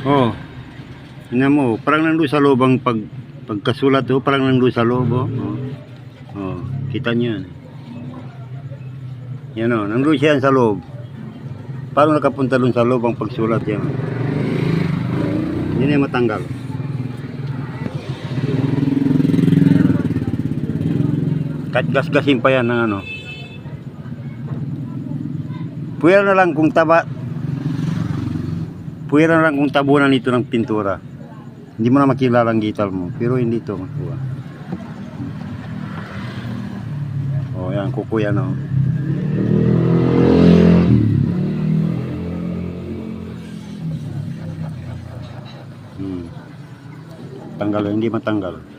Oh, tingnan mo, parang nandoon sa loob ang pagkasulat oh, parang nandoon sa loob oh. Oh, kita niyo yan. Yan oh, nandoon siya sa loob. Paano nakapunta doon sa loob ang pagsulat yan? Hindi na matanggal. Kahit gas-gasin pa yan ng ano. Puwera na lang kung puwera na lang kung tabunan ito ng pintura. Hindi mo na makilala ang gitar mo. Pero hindi ito. Oh, yan, kuko yan oh. Tanggal, hindi matanggal.